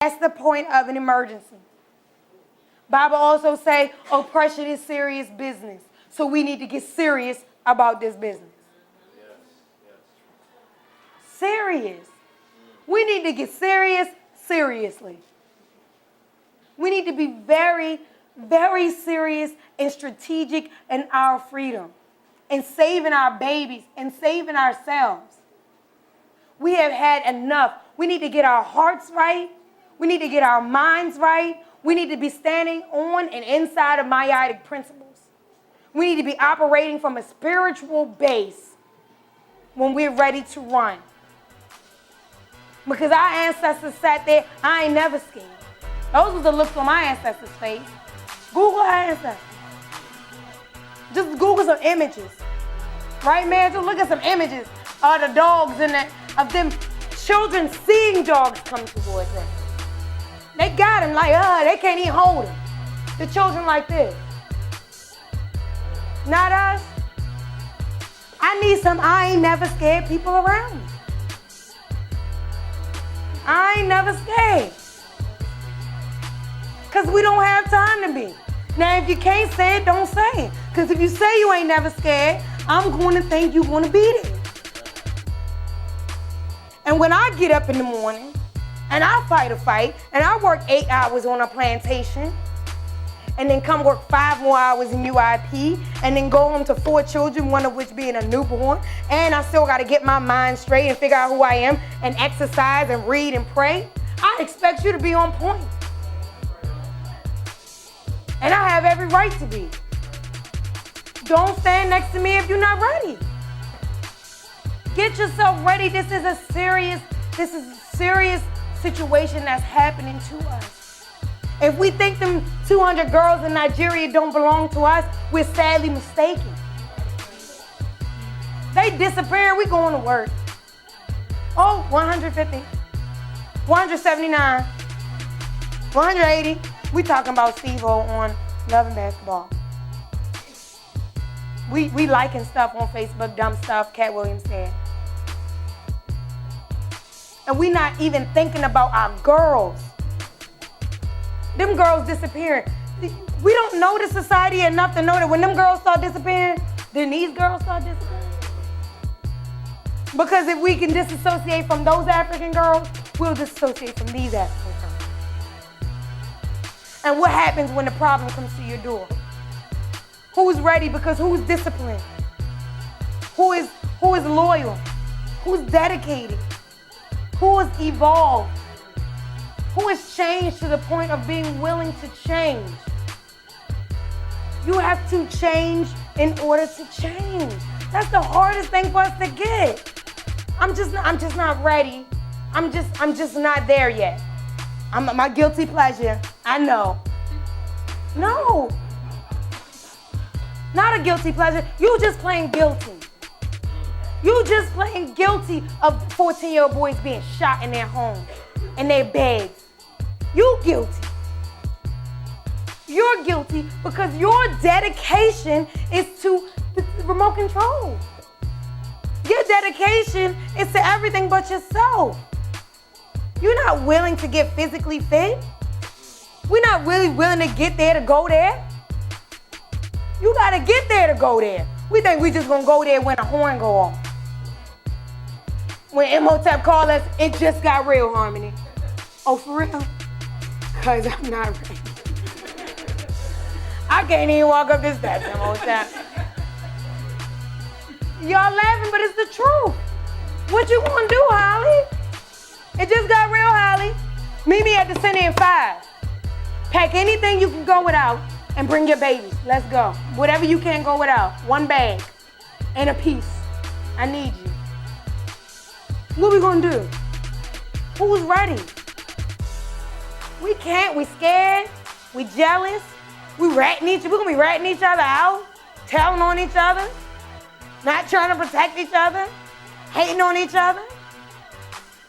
That's the point of an emergency. Bible also say oppression is serious business. So we need to get serious about this business. Serious. We need to get serious seriously. We need to be very, very serious and strategic in our freedom and saving our babies and saving ourselves. We have had enough. We need to get our hearts right. We need to get our minds right. We need to be standing on and inside of myotic principles. We need to be operating from a spiritual base when we're ready to run. Because our ancestors sat there, I ain't never scared. Those was the looks on my ancestors' face. Google our ancestors. Just Google some images. Right, man? Just look at some images of the dogs and of them children seeing dogs come towards them. They got him like, they can't even hold him. The children like this. Not us. I need some I ain't never scared people around me. I ain't never scared. Because we don't have time to be. Now, if you can't say it, don't say it. Because if you say you ain't never scared, I'm going to think you're going to be there. And when I get up in the morning, and I fight a fight, and I work 8 hours on a plantation, and then come work 5 more hours in UIP, and then go home to 4 children, one of which being a newborn, and I still got to get my mind straight and figure out who I am, and exercise and read and pray, I expect you to be on point. And I have every right to be. Don't stand next to me if you're not ready. Get yourself ready. This is a serious situation that's happening to us. If we think them 200 girls in Nigeria don't belong to us, we're sadly mistaken. They disappear, we going to work. Oh, 150, 179, 180. We talking about Steve-O on Love and Basketball. We liking stuff on Facebook, dumb stuff Cat Williams said. And we not even thinking about our girls. Them girls disappearing. We don't know the society enough to know that when them girls start disappearing, then these girls start disappearing. Because if we can disassociate from those African girls, we'll disassociate from these African girls. And what happens when the problem comes to your door? Who's ready? Because who's disciplined? Who is loyal? Who's dedicated? Who is evolved? Who has changed to the point of being willing to change? You have to change in order to change. That's the hardest thing for us to get. I'm just not ready. I'm just not there yet. I'm my guilty pleasure. I know. No. Not a guilty pleasure. You just playing guilty. You just playing guilty of 14-year-old boys being shot in their homes, in their beds. You guilty. You're guilty because your dedication is to the remote control. Your dedication is to everything but yourself. You're not willing to get physically fit. We're not really willing to get there to go there. You gotta get there to go there. We think we just gonna go there when a horn go off. When Imhotep called us, it just got real, Harmonie. Oh, for real? Cause I'm not ready. I can't even walk up this steps, Imhotep. Y'all laughing, but it's the truth. What you gonna do, Holly? It just got real, Holly. Meet me at the center in 5. Pack anything you can go without and bring your baby. Let's go. Whatever you can't go without. 1 bag and a piece. I need you. What we gonna do? Who's ready? We can't. We scared. We jealous. We're gonna be ratting each other out, telling on each other, not trying to protect each other, hating on each other.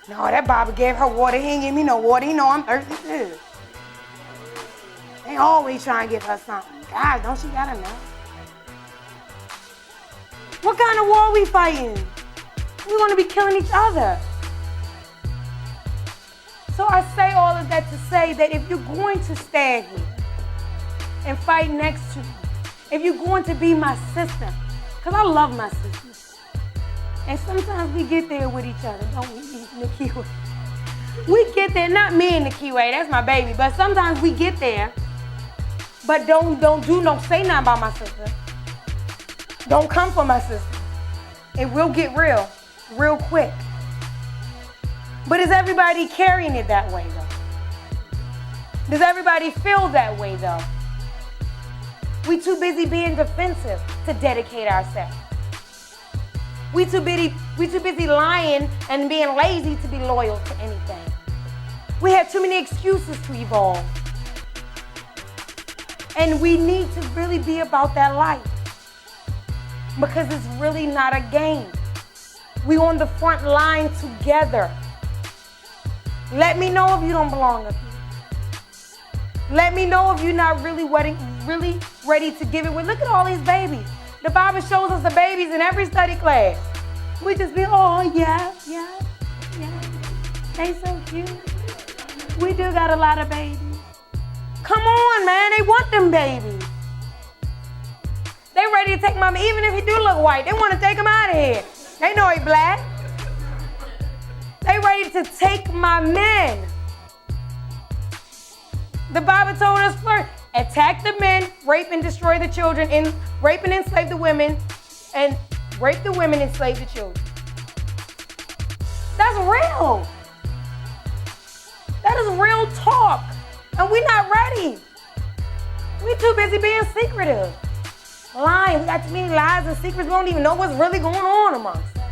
No, that Baba gave her water. He ain't give me no water. He know I'm thirsty too. They always trying to give her something. God, don't she gotta know? What kind of war we fighting? We want to be killing each other. So I say all of that to say that if you're going to stand here and fight next to me, if you're going to be my sister, because I love my sisters. And sometimes we get there with each other, don't we, Nikiwa? We get there, not me and Nikiwa, that's my baby, but sometimes we get there, but don't say nothing about my sister. Don't come for my sister. It will get real quick. But is everybody carrying it that way, though? Does everybody feel that way, though? We too busy being defensive to dedicate ourselves. We too busy lying and being lazy to be loyal to anything. We have too many excuses to evolve. And we need to really be about that life. Because it's really not a game. We on the front line together. Let me know if you don't belong up here. Let me know if you're not really ready to give it with. Look at all these babies. The Bible shows us the babies in every study class. We just be, oh, yeah. They so cute. We do got a lot of babies. Come on, man. They want them babies. They ready to take my man, even if he do look white. They want to take him out of here. They know he black. They ready to take my men. The Bible told us first, attack the men, rape and destroy the children, and rape and enslave the women, and rape the women and enslave the children. That's real. That is real talk. And we're not ready. We're too busy being secretive. Lying. We got too many lies and secrets. We don't even know what's really going on amongst us.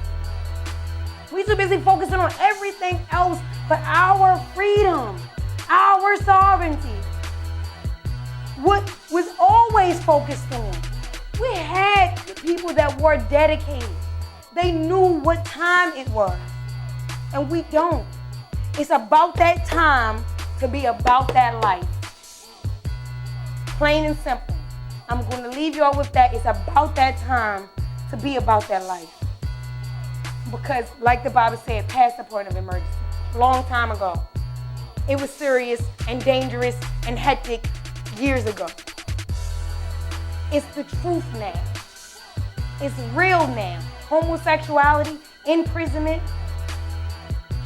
We're too busy focusing on everything else but our freedom, our sovereignty. What was always focused on. We had people that were dedicated. They knew what time it was. And we don't. It's about that time to be about that life. Plain and simple. I'm going to leave y'all with that. It's about that time to be about that life. Because like the Bible said, past the point of emergency, long time ago. It was serious and dangerous and hectic years ago. It's the truth now. It's real now. Homosexuality, imprisonment,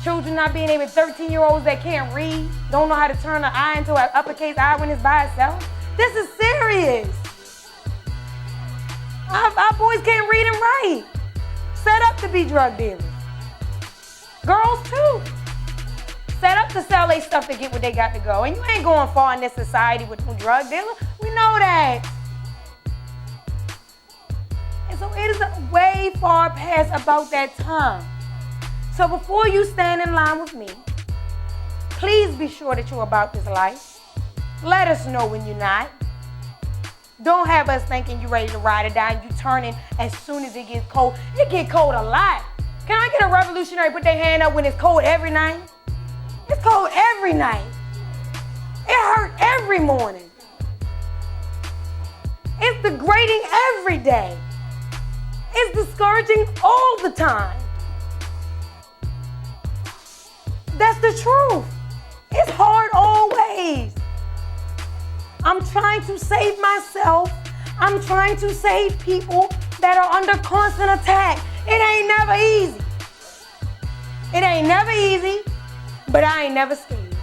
children not being able, 13-year-olds that can't read, don't know how to turn an I into an uppercase I when it's by itself. This is serious. Our boys can't read and write. Set up to be drug dealers. Girls too. Set up to sell their stuff to get what they got to go. And you ain't going far in this society with no drug dealer. We know that. And so it is way far past about that time. So before you stand in line with me, please be sure that you're about this life. Let us know when you're not. Don't have us thinking you're ready to ride it down. You turning as soon as it gets cold. It get cold a lot. Can I get a revolutionary put their hand up when it's cold every night? It's cold every night. It hurt every morning. It's degrading every day. It's discouraging all the time. That's the truth. It's hard always. I'm trying to save myself. I'm trying to save people that are under constant attack. It ain't never easy. It ain't never easy, but I ain't never scared.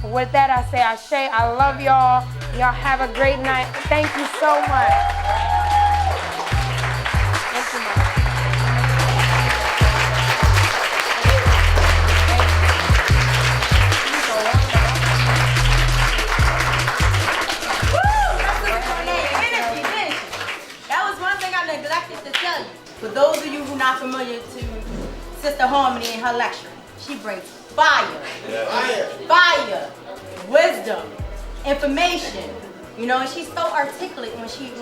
With that, I say ashe. I love y'all. Y'all have a great night. Thank you so much. Thank you, Mom. For those of you who are not familiar to Sister Harmonie and her lecture, she brings fire, wisdom, information, and she's so articulate when she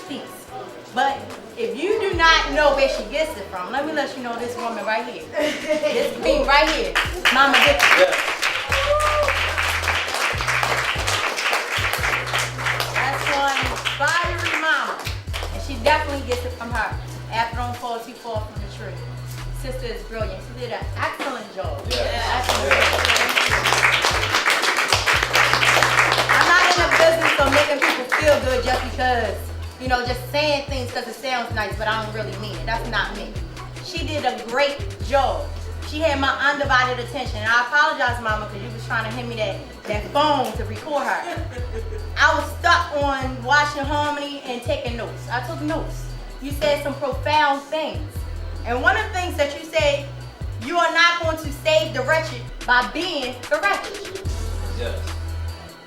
speaks. But if you do not know where she gets it from, let me let you know this woman right here, this queen right here, Mama Dixon. That's one fiery mama, and she definitely gets it from her. After on falls, you fall from the tree. Sister is brilliant. She did an excellent job. Yeah. Excellent job. because, you know, just saying things because it sounds nice, but I don't really mean it. That's not me. She did a great job. She had my undivided attention. And I apologize, Mama, because you was trying to hand me that phone to record her. I was stuck on watching Harmonie and taking notes. I took notes. You said some profound things. And one of the things that you said, you are not going to save the wretched by being the wretched. Yes.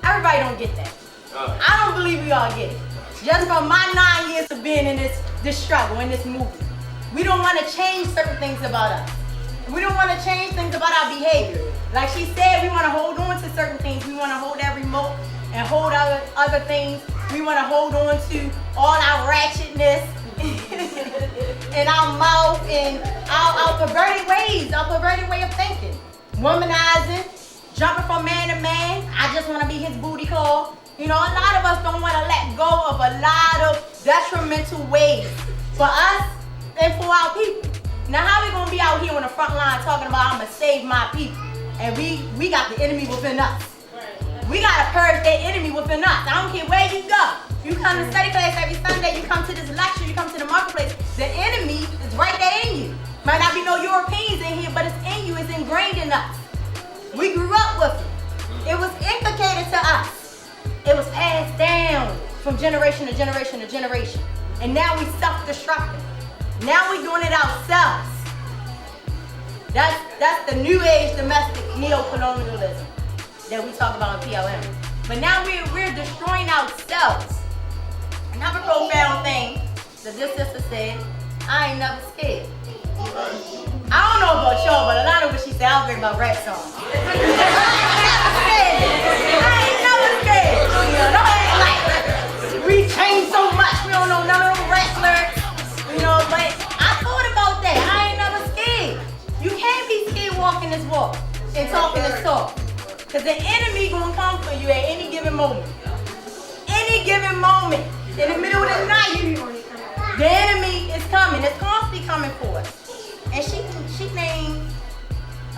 Everybody don't get that. I don't believe we all get it. Just from my 9 years of being in this struggle, in this movement. We don't want to change certain things about us. We don't want to change things about our behavior. Like she said, we want to hold on to certain things. We want to hold that remote and hold other things. We want to hold on to all our ratchetness and our mouth and our perverted ways, our perverted way of thinking. Womanizing, jumping from man to man. I just want to be his booty call. You know, a lot of us don't want to let go of a lot of detrimental ways for us and for our people. Now, how we gonna be out here on the front line talking about I'm gonna save my people, and we got the enemy within us? We gotta purge that enemy within us. I don't care where you go. You come to study class every Sunday, you come to this lecture, you come to the marketplace. The enemy is right there in you. Might not be no Europeans in here, but it's in you. It's ingrained in us. We grew up with it. It was inculcated to us. It was passed down from generation to generation to generation. And now we self-destructing. Now we doing it ourselves. That's the new age domestic neo-colonialism that we talk about in P.L.M. But now we're destroying ourselves. Another profound thing that this sister said, I ain't never scared. I don't know about y'all, but a lot of what she said, I was thinking about rap songs. I ain't never scared. You know, don't act like we changed so much. We don't know none of them rap lyrics. You know, but I thought about that. I ain't never scared. You can't be scared walking this walk and talking this talk. Because the enemy gonna come for you at any given moment. Any given moment. In the middle of the night, the enemy is coming. It's constantly coming for us. And she named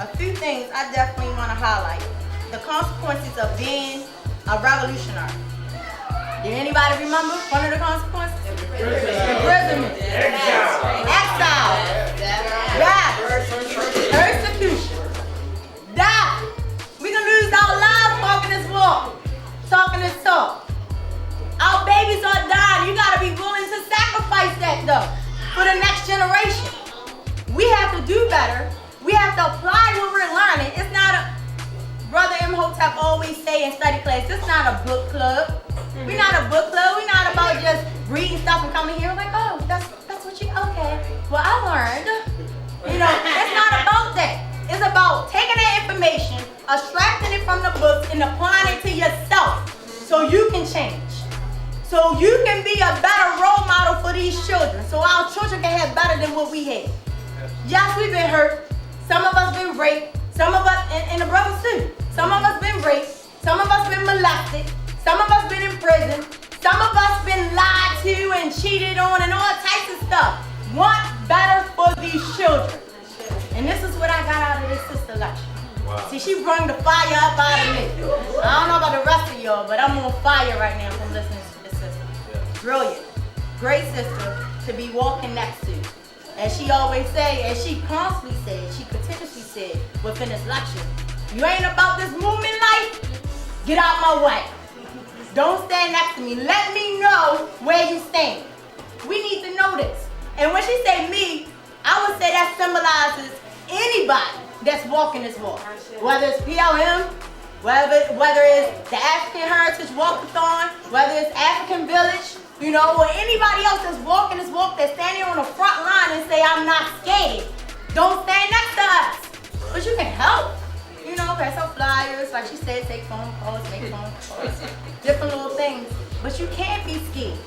a few things I definitely want to highlight. The consequences of being a revolutionary. Did anybody remember one of the consequences? Imprisonment. Exile. Death. Persecution. Death. We can lose our lives talking this walk. Talking this talk. Our babies are dying. You got to be willing to sacrifice that though. For the next generation. We have to do better. We have to apply what we're learning. It's not a, Brother Imhotep always say in study class, this is not a book club. We're not a book club. We're not about just reading stuff and coming here like, oh, that's what you, okay. Well, I learned. You know, it's not about that. It's about taking that information, abstracting it from the books and applying it to yourself so you can change. So you can be a better role model for these children. So our children can have better than what we had. Yes, we've been hurt. Some of us been raped. Some of us, and the brothers too. Some of us been raped. Some of us been molested. Some of us been in prison. Some of us been lied to and cheated on and all types of stuff. Want better for these children. And this is what I got out of this sister lecture. Wow. See, she brought the fire up out of me. I don't know about the rest of y'all, but I'm on fire right now from listening to this sister. Yeah. Brilliant. Great sister to be walking next to. As she always say, as she constantly said, she continuously said within this lecture, you ain't about this movement life, get out my way. Don't stand next to me. Let me know where you stand. We need to know this. And when she say me, I would say that symbolizes anybody that's walking this walk. Whether it's P.L.M, whether it's the African Heritage Walkathon, whether it's African Village, you know, or anybody else that's walking this walk, that's standing on the front line and say, I'm not scared. Don't stand next to us. But you can help. You know, pass out flyers, like she said, take phone calls, make phone calls, different little things. But you can't be scared.